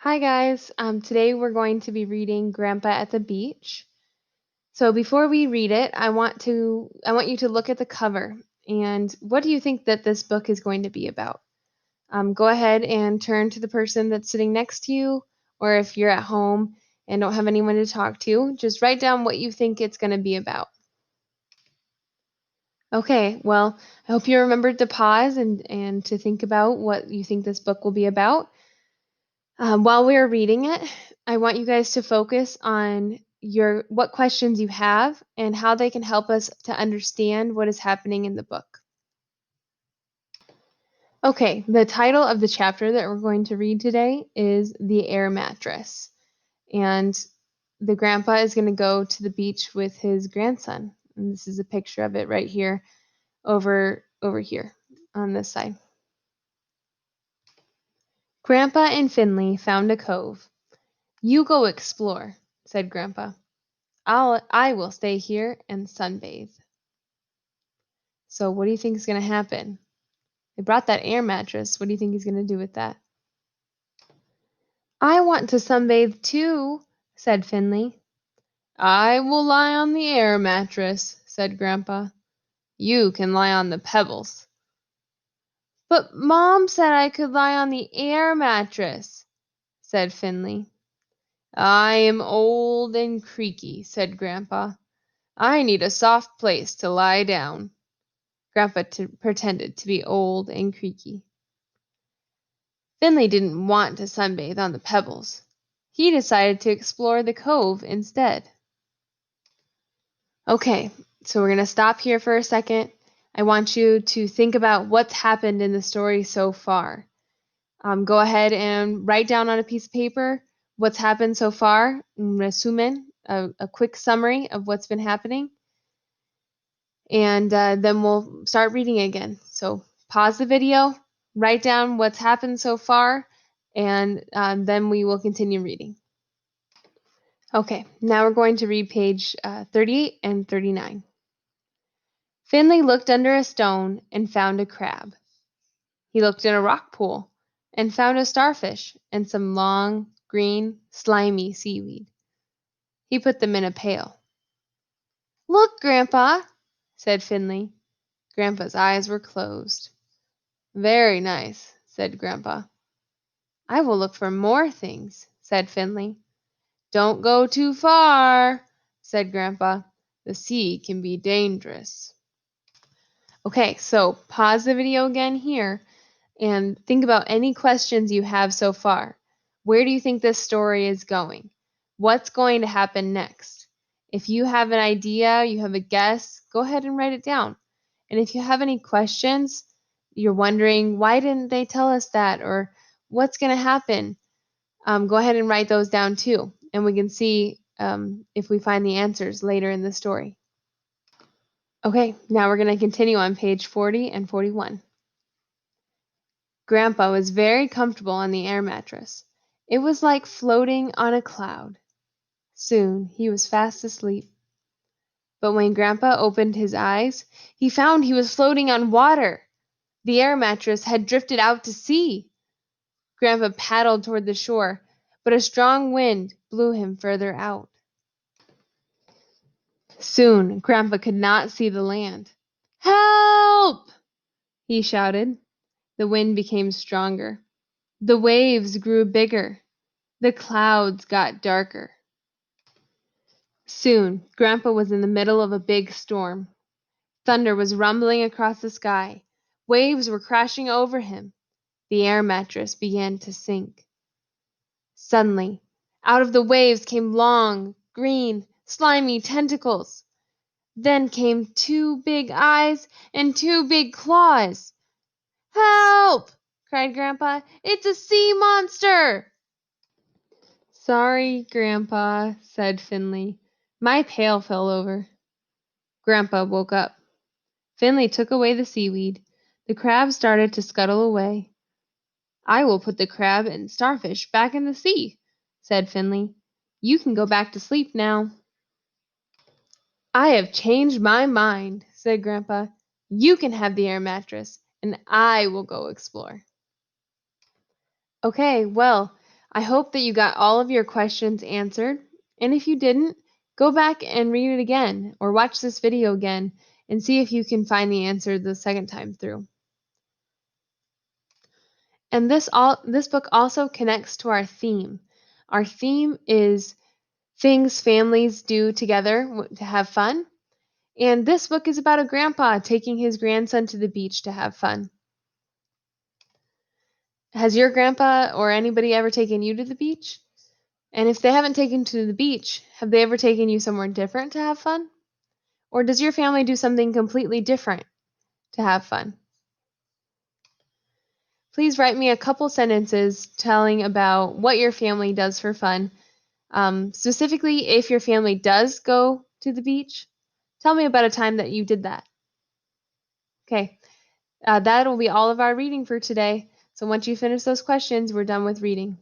Hi guys. Today we're going to be reading Grandpa at the Beach. So before we read it, I want you to look at the cover and what do you think that this book is going to be about? Go ahead and turn to the person that's sitting next to you, or if you're at home and don't have anyone to talk to, just write down what you think it's going to be about. Okay, well, I hope you remembered to pause and to think about what you think this book will be about. While we are reading it, I want you guys to focus on what questions you have and how they can help us to understand what is happening in the book. Okay, the title of the chapter that we're going to read today is The Air Mattress. And the grandpa is going to go to the beach with his grandson. And this is a picture of it right here over here on this side. Grandpa and Finley found a cove. "You go explore," said Grandpa. I will stay here and sunbathe." So what do you think is going to happen? They brought that air mattress. What do you think he's going to do with that? "I want to sunbathe too," said Finley. "I will lie on the air mattress," said Grandpa. "You can lie on the pebbles." "But Mom said I could lie on the air mattress," said Finley. "I am old and creaky," said Grandpa. "I need a soft place to lie down." Grandpa pretended to be old and creaky. Finley didn't want to sunbathe on the pebbles. He decided to explore the cove instead. Okay, so we're going to stop here for a second. I want you to think about what's happened in the story so far. Go ahead and write down on a piece of paper what's happened so far, un resumen, a quick summary of what's been happening. And then we'll start reading again. So pause the video, write down what's happened so far, and then we will continue reading. Okay, now we're going to read page 38 and 39. Finley looked under a stone and found a crab. He looked in a rock pool and found a starfish and some long, green, slimy seaweed. He put them in a pail. "Look, Grandpa," said Finley. Grandpa's eyes were closed. "Very nice," said Grandpa. "I will look for more things," said Finley. "Don't go too far," said Grandpa. "The sea can be dangerous." Okay, so pause the video again here and think about any questions you have so far. Where do you think this story is going? What's going to happen next? If you have an idea, you have a guess, go ahead and write it down. And if you have any questions, you're wondering, why didn't they tell us that? Or what's going to happen? Go ahead and write those down too. And we can see if we find the answers later in the story. Okay, now we're going to continue on page 40 and 41. Grandpa was very comfortable on the air mattress. It was like floating on a cloud. Soon he was fast asleep. But when Grandpa opened his eyes, he found he was floating on water. The air mattress had drifted out to sea. Grandpa paddled toward the shore, but a strong wind blew him further out. Soon Grandpa could not see the land. "Help!" he shouted. The wind became stronger. The waves grew bigger. The clouds got darker. Soon Grandpa was in the middle of a big storm. Thunder was rumbling across the sky. Waves were crashing over him. The air mattress began to sink. Suddenly, out of the waves came long, green, slimy tentacles. Then came two big eyes and two big claws. "Help!" cried Grandpa. "It's a sea monster!" "Sorry, Grandpa," said Finley. "My pail fell over." Grandpa woke up. Finley took away the seaweed. The crab started to scuttle away. "I will put the crab and starfish back in the sea," said Finley. "You can go back to sleep now." "I have changed my mind," said Grandpa. "You can have the air mattress, and I will go explore." Okay, well, I hope that you got all of your questions answered. And if you didn't, go back and read it again or watch this video again and see if you can find the answer the second time through. And this book also connects to our theme. Our theme is things families do together to have fun. And this book is about a grandpa taking his grandson to the beach to have fun. Has your grandpa or anybody ever taken you to the beach? And if they haven't taken you to the beach, have they ever taken you somewhere different to have fun? Or does your family do something completely different to have fun? Please write me a couple sentences telling about what your family does for fun. Specifically, if your family does go to the beach, tell me about a time that you did that. Okay, that will be all of our reading for today. So once you finish those questions, we're done with reading.